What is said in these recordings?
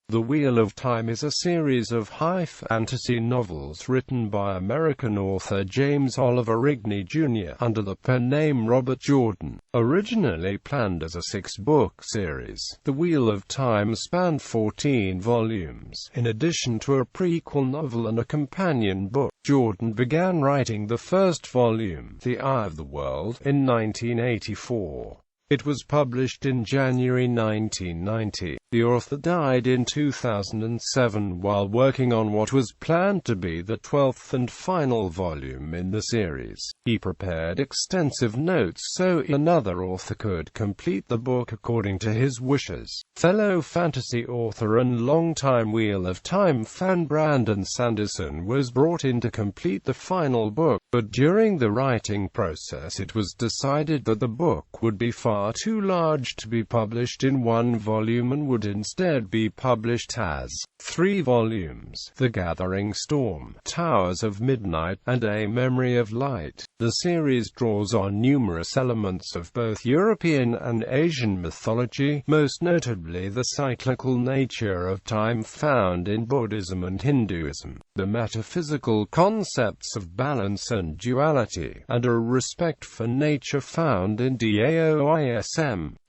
The Wheel of Time is a series of high fantasy novels written by American author James Oliver Rigney Jr. under the pen name Robert Jordan. Originally planned as a 6-book series, The Wheel of Time spanned 14 volumes. In addition to a prequel novel and a companion book, Jordan began writing the first volume, The Eye of the World, in 1984. It was published in January 1990. The author died in 2007 while working on what was planned to be the 12th and final volume in the series. He prepared extensive notes so another author could complete the book according to his wishes. Fellow fantasy author and longtime Wheel of Time fan Brandon Sanderson was brought in to complete the final book, but during the writing process it was decided that the book would be far too large to be published in one volume and would instead be published as 3 volumes: The Gathering Storm, Towers of Midnight, and A Memory of Light. The series draws on numerous elements of both European and Asian mythology, most notably the cyclical nature of time found in Buddhism and Hinduism, the metaphysical concepts of balance and duality, and a respect for nature found in Daoism.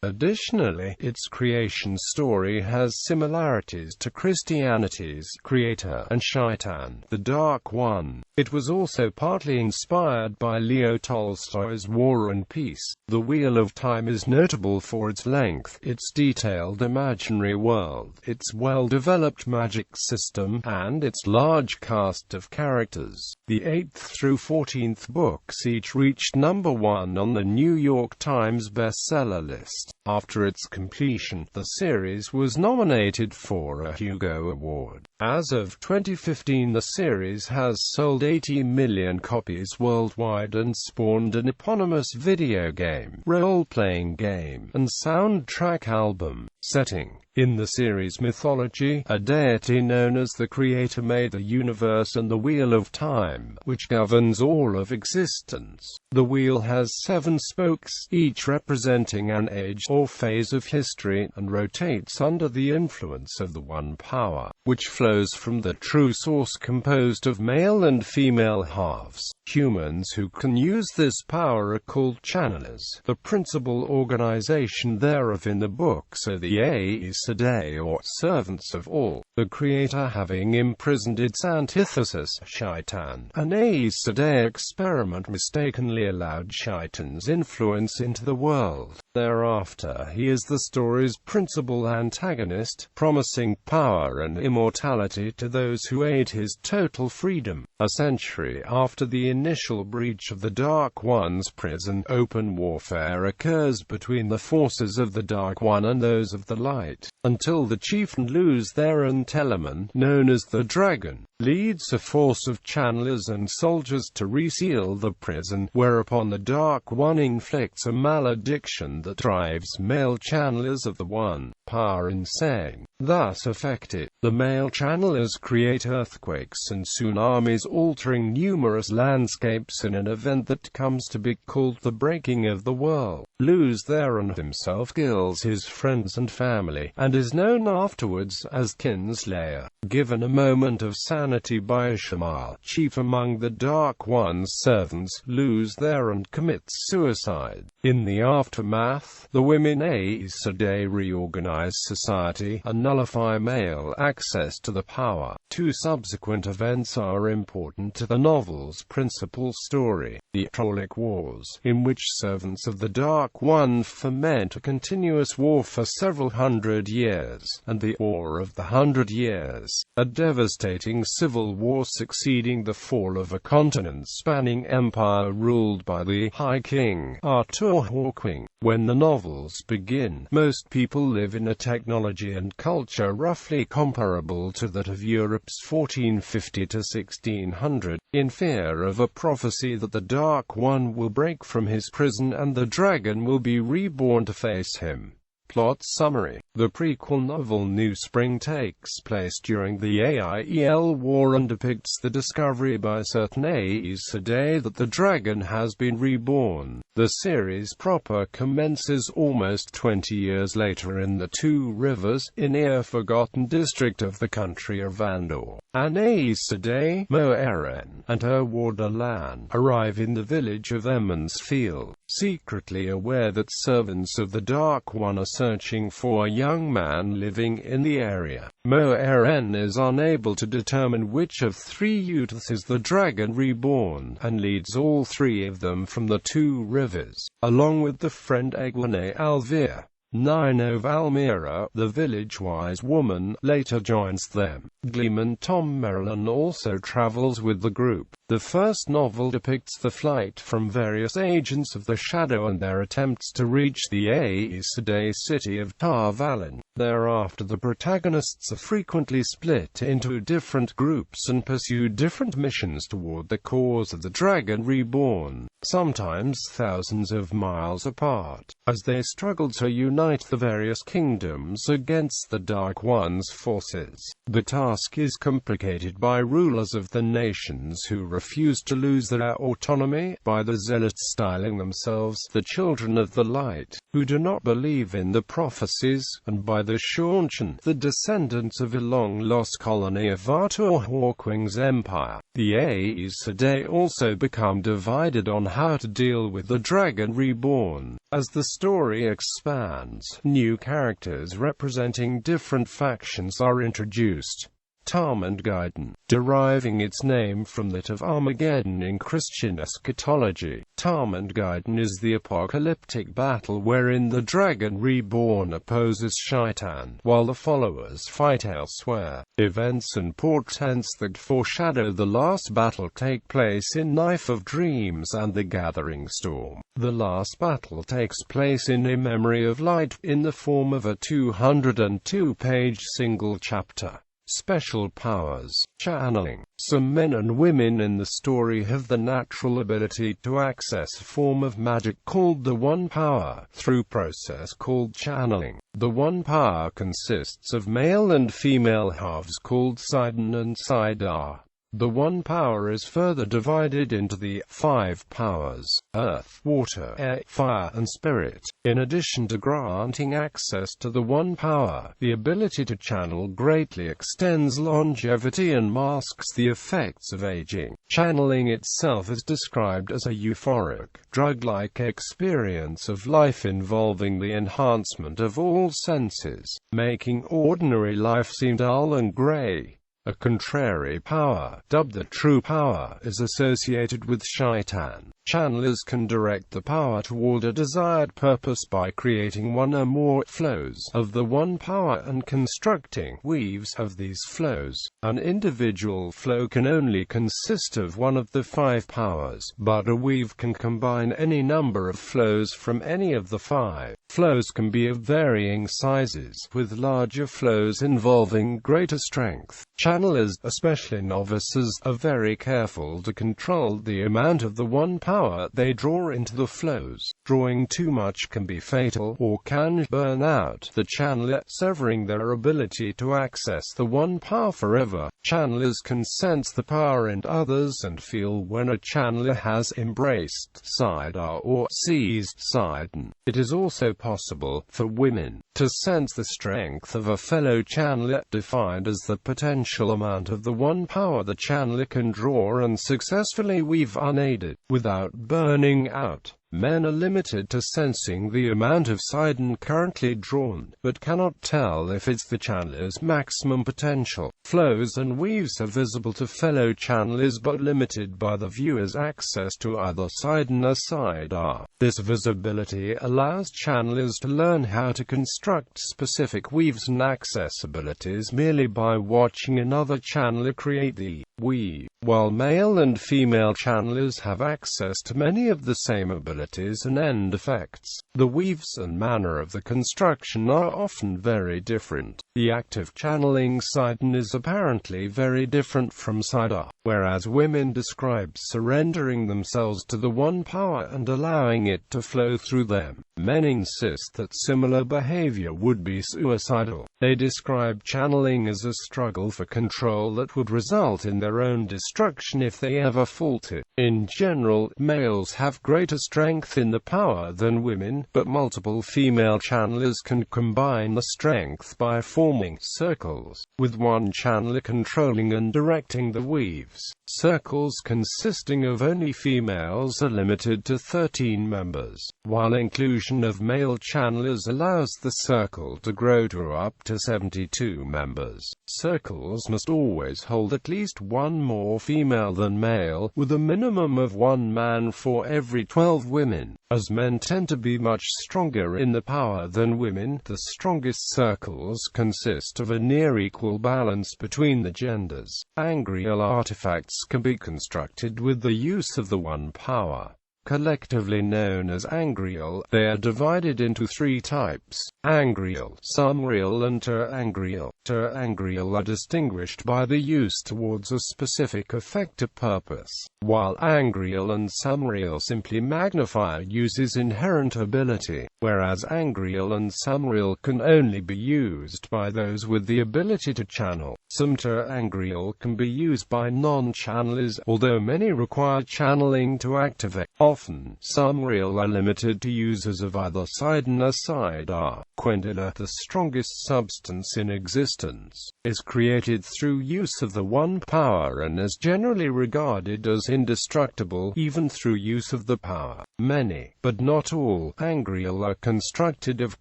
Additionally, its creation story has similarities to Christianity's Creator and Shaitan, the Dark One. It was also partly inspired by Leo Tolstoy's War and Peace. The Wheel of Time is notable for its length, its detailed imaginary world, its well-developed magic system, and its large cast of characters. The 8th through 14th books each reached number 1 on the New York Times bestseller list. After its completion, the series was nominated for a Hugo Award. As of 2015, the series has sold 80 million copies worldwide and spawned an eponymous video game, role-playing game, and soundtrack album. Setting: in the series mythology, a deity known as the Creator made the universe and the Wheel of Time, which governs all of existence. The wheel has 7 spokes, each representing an age or phase of history, and rotates under the influence of the one power, which flows from the true source composed of male and female halves. Humans who can use this power are called channelers. The principal organization thereof in the books are the Aes Sedai, or servants of all, the Creator having imprisoned its antithesis, Shaitan. An Aes Sedai experiment mistakenly allowed Shaitan's influence into the world. Thereafter, he is the story's principal antagonist, promising power and immortality to those who aid his total freedom. A century after the initial breach of the Dark One's prison, open warfare occurs between the forces of the Dark One and those of the Light, until the chieftain Luz Theron Telemann, known as the Dragon, leads a force of channelers and soldiers to reseal the prison, whereupon the Dark One inflicts a malediction that drives male channelers of the One power insane. Thus affected, the male channelers create earthquakes and tsunamis, altering numerous landscapes in an event that comes to be called the Breaking of the World. Luz Theron himself kills his friends and family, and is known afterwards as Kinslayer. Given a moment of sanity by Shamal, chief among the Dark One's servants, Luz Theron commits suicide. In the aftermath, the women Aes Sedai reorganize society and nullify male access to the power. 2 subsequent events are important to the novel's principal story: the Trollic Wars, in which servants of the Dark One foment a continuous war for several hundred years, and the War of the 100 Years, a devastating civil war succeeding the fall of a continent-spanning empire ruled by the High King, Arthur Hawkwing. When the novels begin, most people live in a technology and culture roughly comparable to that of Europe's 1450 to 1600, in fear of a prophecy that the Dark One will break from his prison and the dragon will be reborn to face him. Plot summary. The prequel novel New Spring takes place during the AIEL War and depicts the discovery by certain Aes Sedai that the dragon has been reborn. The series proper commences almost 20 years later in the Two Rivers, in a forgotten district of the country of Andor. An Aes Sedai, Moeren, and her warder Lan, arrive in the village of Emmons Field, secretly aware that servants of the Dark One are searching for a young man living in the area. Moeren is unable to determine which of three youths is the dragon reborn, and leads all three of them from the Two Rivers, along with the friend Egwene Alvir. Nino Valmira, the village-wise woman, later joins them. Gleeman Tom Merrilin also travels with the group. The first novel depicts the flight from various agents of the Shadow and their attempts to reach the Aes Sedai city of Tar Valon. Thereafter the protagonists are frequently split into different groups and pursue different missions toward the cause of the Dragon Reborn, sometimes thousands of miles apart, as they struggle to unite the various kingdoms against the Dark One's forces. The task is complicated by rulers of the nations who refuse to lose their autonomy, by the Zealots styling themselves the Children of the Light, who do not believe in the prophecies, and by the Shaunchen, the descendants of a long-lost colony of Artur Hawkwing's empire. The Aes Sedai also become divided on how to deal with the Dragon Reborn. As the story expands, new characters representing different factions are introduced. Tarmangayden, deriving its name from that of Armageddon in Christian eschatology. Tarmangayden is the apocalyptic battle wherein the Dragon Reborn opposes Shaitan, while the followers fight elsewhere. Events and portents that foreshadow the last battle take place in Knife of Dreams and the Gathering Storm. The last battle takes place in A Memory of Light, in the form of a 202-page single chapter. Special powers. Channeling. Some men and women in the story have the natural ability to access a form of magic called the One Power, through process called channeling. The One Power consists of male and female halves called Sidon and Sidar. The One Power is further divided into the 5 powers: earth, water, air, fire, and spirit. In addition to granting access to the One Power, the ability to channel greatly extends longevity and masks the effects of aging. Channeling itself is described as a euphoric, drug-like experience of life involving the enhancement of all senses, making ordinary life seem dull and grey. A contrary power, dubbed the True Power, is associated with Shaitan. Channelers can direct the power toward a desired purpose by creating one or more flows of the One Power and constructing weaves of these flows. An individual flow can only consist of one of the 5 powers, but a weave can combine any number of flows from any of the 5. Flows can be of varying sizes, with larger flows involving greater strength. Channelers, especially novices, are very careful to control the amount of the One Power they draw into the flows. Drawing too much can be fatal, or can burn out the channeler, severing their ability to access the One Power forever. Channelers can sense the power in others and feel when a channeler has embraced Sidar or seized Sidon. It is also possible for women to sense the strength of a fellow channeler, defined as the potential amount of the One Power the channeler can draw and successfully weave unaided, without burning out. Men are limited to sensing the amount of Sidon currently drawn, but cannot tell if it's the channeler's maximum potential. Flows and weaves are visible to fellow channelers but limited by the viewer's access to either Sidon or Sidar. This visibility allows channelers to learn how to construct specific weaves and access abilities merely by watching another channeler create the weave. While male and female channelers have access to many of the same abilities, possibilities and end effects. The weaves and manner of the construction are often very different. The act of channeling Satan is apparently very different from Siddha, whereas women describe surrendering themselves to the One Power and allowing it to flow through them. Many insist that similar behavior would be suicidal. They describe channeling as a struggle for control that would result in their own destruction if they ever faltered. In general, males have greater strength in the power than women, but multiple female channelers can combine the strength by forming circles, with one channeler controlling and directing the weaves. Circles consisting of only females are limited to 13 members, while inclusion of male channelers allows the circle to grow to up to 72 members. Circles must always hold at least one more female than male, with a minimum of one man for every 12 women. As men tend to be much stronger in the power than women, the strongest circles consist of a near-equal balance between the genders. Angreal artifacts can be constructed with the use of the One Power. Collectively known as angreal, they are divided into three types: angreal, sumreal and terangreal. Terangreal are distinguished by the use towards a specific effective purpose, while angreal and sumreal simply magnify a user's inherent ability, whereas angreal and sumreal can only be used by those with the ability to channel. Some terangreal can be used by non-channelers, although many require channeling to activate. Often, sumreal are limited to users of either Sidon or Siddha. Quendila, the strongest substance in existence, is created through use of the One Power and is generally regarded as indestructible, even through use of the power. Many, but not all, angreal are constructed of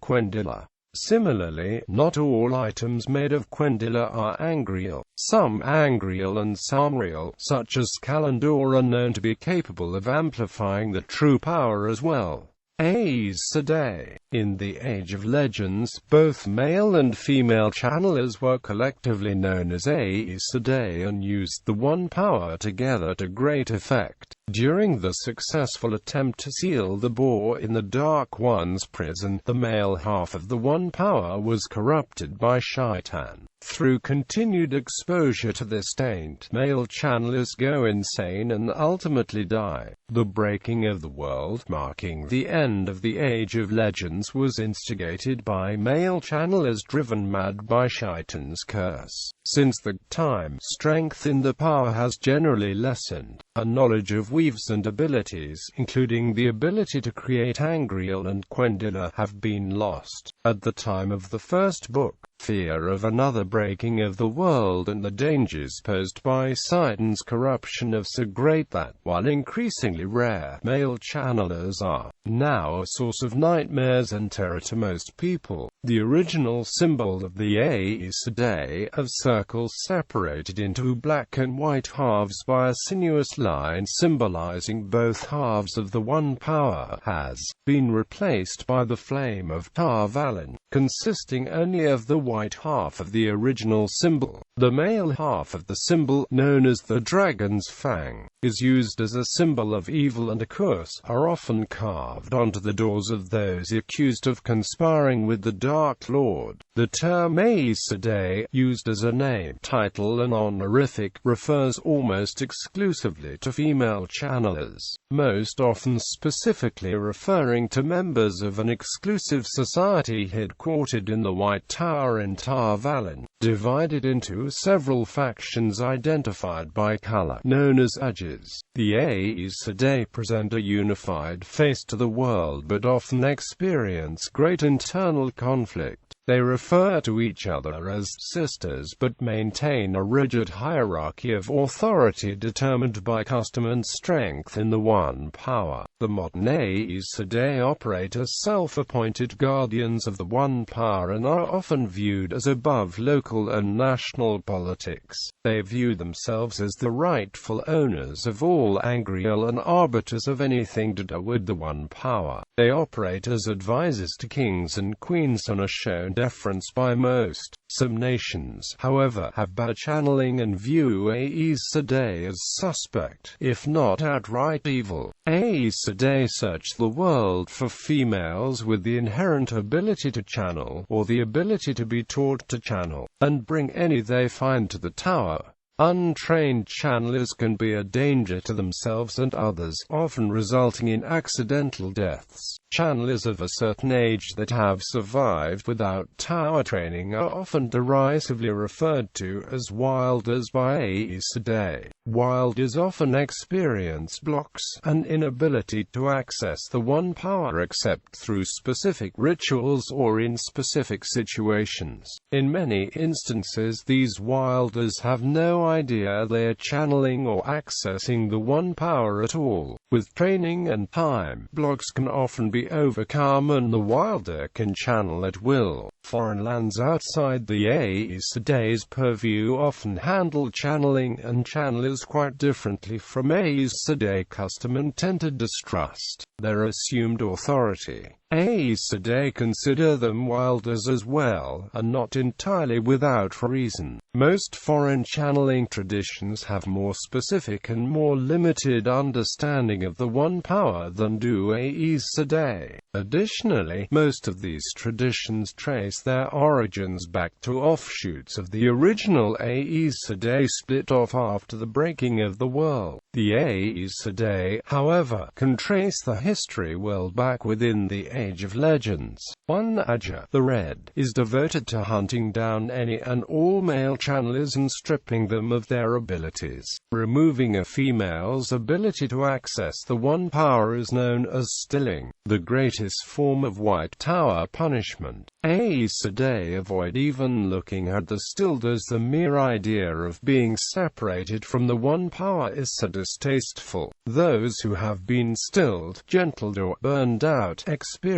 Quendila. Similarly, not all items made of Quendila are angreal. Some angreal and sumreal, such as Kalendor, are known to be capable of amplifying the true power as well. Aes Sedai. In the Age of Legends, both male and female channelers were collectively known as Aes Sedai and used the One Power together to great effect. During the successful attempt to seal the boar in the Dark One's prison, the male half of the One Power was corrupted by Shaitan. Through continued exposure to this taint, male channelers go insane and ultimately die. The breaking of the world, marking the end of the Age of Legends, was instigated by male channelers driven mad by Shaitan's curse. Since that time, strength in the power has generally lessened. A knowledge of weaves and abilities, including the ability to create angreal and Quendila, have been lost. At the time of the first book, fear of another breaking of the world and the dangers posed by Sidon's corruption are so great that, while increasingly rare, male channelers are now a source of nightmares and terror to most people. The original symbol of the Aes Sedai, of circles separated into black and white halves by a sinuous line symbolizing both halves of the One Power, has been replaced by the flame of Tar Valon, consisting only of the white half of the original symbol. The male half of the symbol, known as the Dragon's Fang, is used as a symbol of evil and a curse, are often carved onto the doors of those accused of conspiring with the Dark Lord. The term Aes Sedai, used as a name, title and honorific, refers almost exclusively to female channelers, most often specifically referring to members of an exclusive society headquartered in the White Tower in Tar Valon, divided into several factions identified by color, known as Ages. The Aes Sedai present a unified face to the world but often experience great internal conflict. They refer to each other as sisters but maintain a rigid hierarchy of authority determined by custom and strength in the One Power. The modern Aes Sedai operate as self-appointed guardians of the One Power and are often viewed as above local and national politics. They view themselves as the rightful owners of all angreal and arbiters of anything to do with the One Power. They operate as advisors to kings and queens and are shown deference by most. Some nations, however, have bad channeling and view Aes Sedai as suspect, if not outright evil. Aes Sedai search the world for females with the inherent ability to channel, or the ability to be taught to channel, and bring any they find to the tower. Untrained channelers can be a danger to themselves and others, often resulting in accidental deaths. Channelers of a certain age that have survived without tower training are often derisively referred to as wilders by Aes Sedai. Wilders often experience blocks, an inability to access the One Power except through specific rituals or in specific situations. In many instances, these wilders have no idea they are channeling or accessing the One Power at all. With training and time, blocks can often be overcome and the wilder can channel at will. Foreign lands outside the Aes Sedai's purview often handle channeling and channelers quite differently from Aes Sedai custom and tend to distrust their assumed authority. Aes Sedai consider them wilders as well, and not entirely without reason. Most foreign channeling traditions have more specific and more limited understanding of the One Power than do Aes Sedai. Additionally, most of these traditions trace their origins back to offshoots of the original Aes Sedai split off after the breaking of the world. The Aes Sedai, however, can trace the history well back within the Age of Legends. One Aja, the Red, is devoted to hunting down any and all male channelers and stripping them of their abilities. Removing a female's ability to access the One Power is known as stilling, the greatest form of White Tower punishment. Aes Sedai avoid even looking at the stilled, as the mere idea of being separated from the One Power is so distasteful. Those who have been stilled, gentled or burned out experience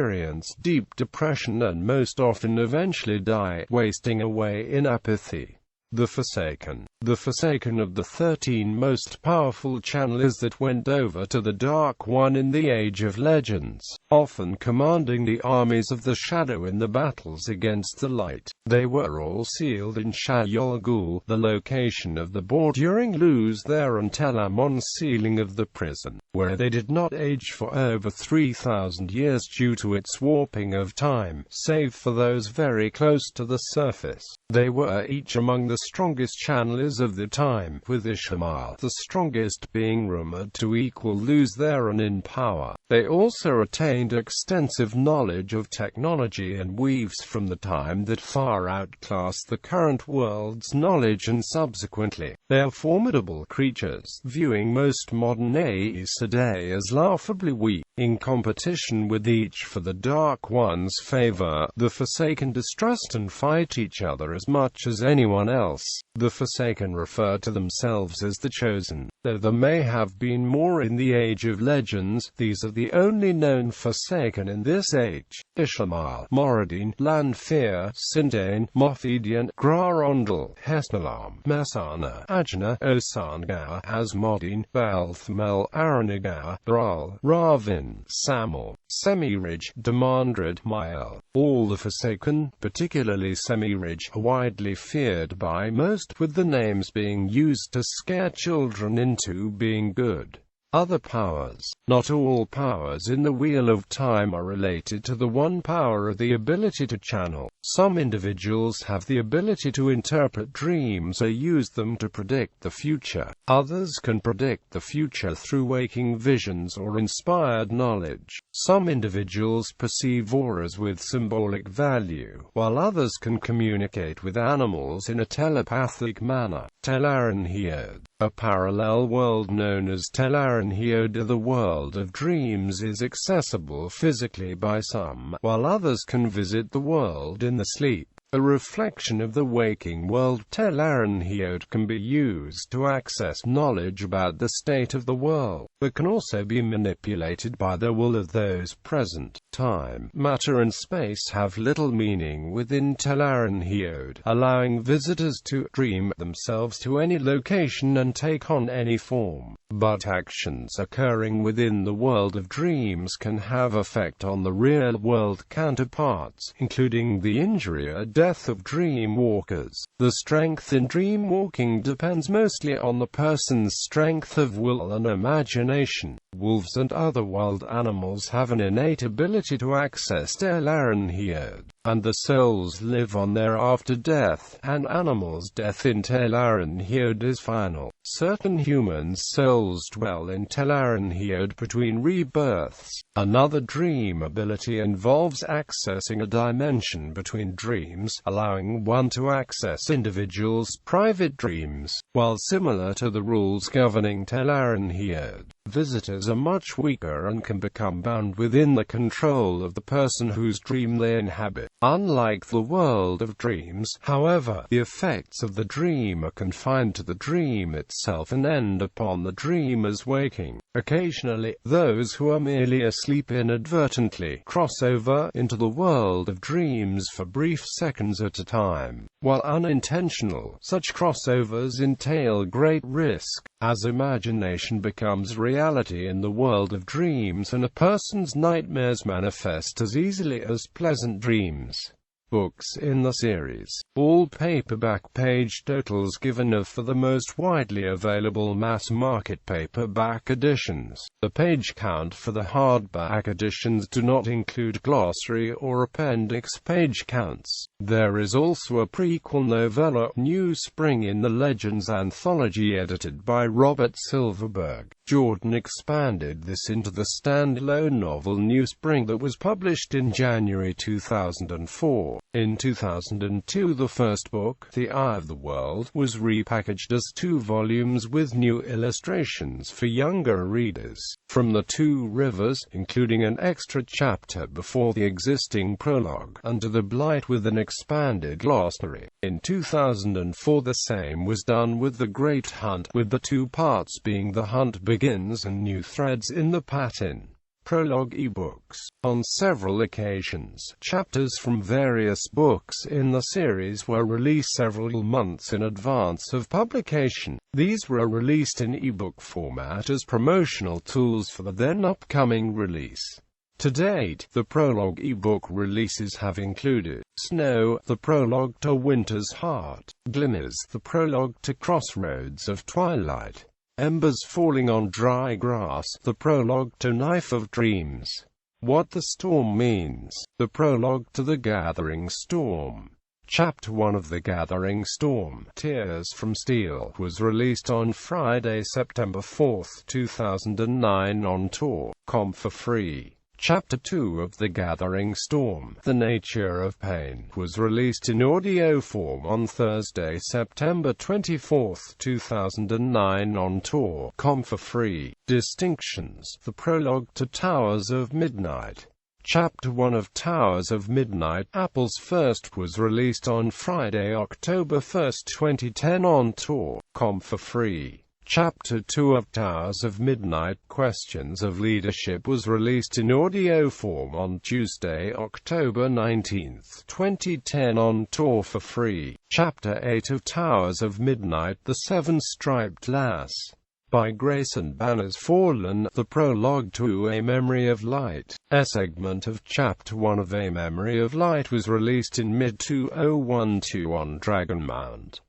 deep depression and most often eventually die, wasting away in apathy. The Forsaken. The Forsaken of the 13 most powerful channelers that went over to the Dark One in the Age of Legends, often commanding the armies of the Shadow in the battles against the Light. They were all sealed in Shayol Ghul, the location of the board during Luz There and Telamon's sealing of the prison, where they did not age for over 3,000 years due to its warping of time, save for those very close to the surface. They were each among the strongest channelers of the time, with Ishamael, the strongest, being rumored to equal Luz Theron in power. They also attained extensive knowledge of technology and weaves from the time that far outclassed the current world's knowledge, and subsequently, they are formidable creatures, viewing most modern Aes Sedai as laughably weak. In competition with each for the Dark One's favor, the Forsaken distrust and fight each other as much as anyone else. The Forsaken refer to themselves as the Chosen. Though there may have been more in the Age of Legends, these are the only known Forsaken in this age. Ishamael, Moradin, Lanfear, Sindain, Mothedian, Grarondel, Hesnalam, Messana, Ajna, Osangar, Asmodin, Balthmel, Aranagar, Bral, Ravin, Samor, Semirij, Demandred, Mael. All the Forsaken, particularly Semirij, are widely feared by most, with the names being used to scare children into being good. Other powers. Not all powers in the Wheel of Time are related to the One Power, the ability to channel. Some individuals have the ability to interpret dreams or use them to predict the future. Others can predict the future through waking visions or inspired knowledge. Some individuals perceive auras with symbolic value, while others can communicate with animals in a telepathic manner. Telarenhiod. A parallel world known as Telarenhiod, the world of dreams, is accessible physically by some, while others can visit the world in the sleep. A reflection of the waking world, Telarenhiod can be used to access knowledge about the state of the world. but can also be manipulated by the will of those present. Time, matter and space have little meaning within Tel'aran Heod, allowing visitors to dream themselves to any location and take on any form. But actions occurring within the world of dreams can have effect on the real-world counterparts, including the injury or death of dream walkers. The strength in dream walking depends mostly on the person's strength of will and imagination. Wolves and other wild animals have an innate ability to access Tel'aran Heod, and the souls live on there after death. An animal's death in Tel'aran Heod is final. Certain human souls dwell in Tel'aran Heod between rebirths. Another dream ability involves accessing a dimension between dreams, allowing one to access individuals' private dreams. While similar to the rules governing Tel'aran Heod, visitors are much weaker and can become bound within the control of the person whose dream they inhabit. Unlike the world of dreams, however, the effects of the dream are confined to the dream itself and end upon the dreamer's waking. Occasionally, those who are merely asleep inadvertently cross over into the world of dreams for brief seconds at a time. While unintentional, such crossovers entail great risk, as imagination becomes reality in the world of dreams and a person's nightmares manifest as easily as pleasant dreams. Books in the series. All paperback page totals given are for the most widely available mass-market paperback editions. The page count for the hardback editions do not include glossary or appendix page counts. There is also a prequel novella, New Spring in the Legends anthology edited by Robert Silverberg. Jordan expanded this into the standalone novel New Spring that was published in January 2004. In 2002, the first book, The Eye of the World, was repackaged as 2 volumes with new illustrations for younger readers. From the Two Rivers, including an extra chapter before the existing prologue, Under the Blight with an expanded glossary. In 2004 the same was done with The Great Hunt, with the 2 parts being The Hunt Begins and New Threads in the Pattern. Prologue ebooks. On several occasions, chapters from various books in the series were released several months in advance of publication. These were released in ebook format as promotional tools for the then upcoming release. To date, the prologue ebook releases have included Snow, the prologue to Winter's Heart; Glimmers, the prologue to Crossroads of Twilight; Embers Falling on Dry Grass, the prologue to Knife of Dreams; What the Storm Means, the prologue to The Gathering Storm. Chapter 1 of The Gathering Storm, Tears from Steel, was released on Friday, September 4, 2009 on Tor.com for free. Chapter 2 of The Gathering Storm, The Nature of Pain, was released in audio form on Thursday, September 24, 2009 on Tor.com for free. Distinctions. The prologue to Towers of Midnight. Chapter 1 of Towers of Midnight, Apple's First, was released on Friday, October 1, 2010 on Tor.com for free. Chapter 2 of Towers of Midnight, Questions of Leadership, was released in audio form on Tuesday, October 19, 2010 on Tor for free. Chapter 8 of Towers of Midnight, The Seven-Striped Lass, by Grayson Banners Fallen, the prologue to A Memory of Light. A segment of Chapter 1 of A Memory of Light was released in mid-2012 on Dragonmount.com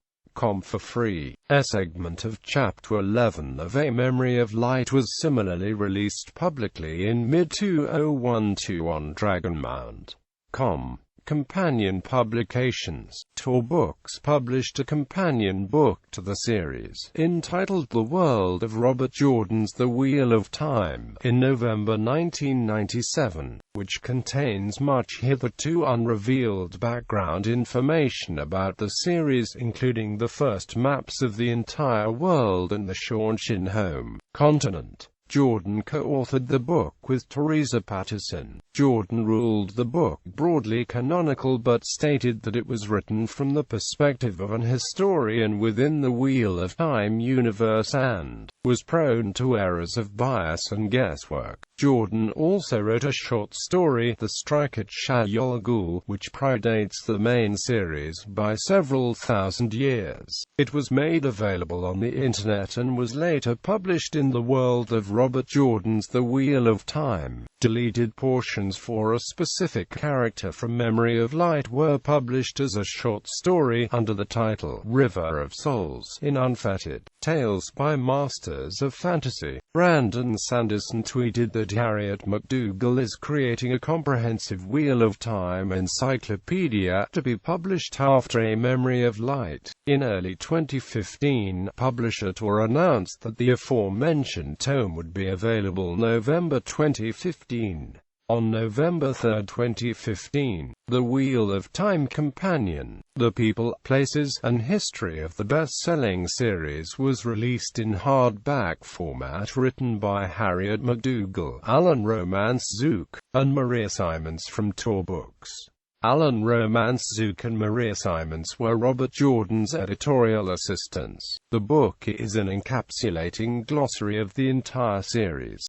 for free. A segment of Chapter 11 of A Memory of Light was similarly released publicly in mid-2012 on Dragonmount.com. Companion publications. Tor Books published a companion book to the series, entitled The World of Robert Jordan's The Wheel of Time, in November 1997, which contains much hitherto unrevealed background information about the series, including the first maps of the entire world and the Shanshin home continent. Jordan co-authored the book with Teresa Patterson. Jordan ruled the book broadly canonical but stated that it was written from the perspective of an historian within the Wheel of Time universe and was prone to errors of bias and guesswork. Jordan also wrote a short story, The Strike at Shayol Ghul, which predates the main series by several thousand years. It was made available on the internet and was later published in the world of Robert Jordan's The Wheel of Time. Deleted portions for a specific character from Memory of Light were published as a short story under the title River of Souls in Unfettered Tales by Masters of Fantasy. Brandon Sanderson tweeted that Harriet McDougall is creating a comprehensive Wheel of Time encyclopedia to be published after A Memory of Light. In early 2015, publisher Tor announced that the aforementioned tome would be available November 2015. On November 3, 2015, The Wheel of Time Companion, The People, Places, and History of the Best-Selling Series was released in hardback format written by Harriet McDougall, Alan Romance Zook, and Maria Simons from Tor Books. Alan Romance Zook and Maria Simons were Robert Jordan's editorial assistants. The book is an encapsulating glossary of the entire series.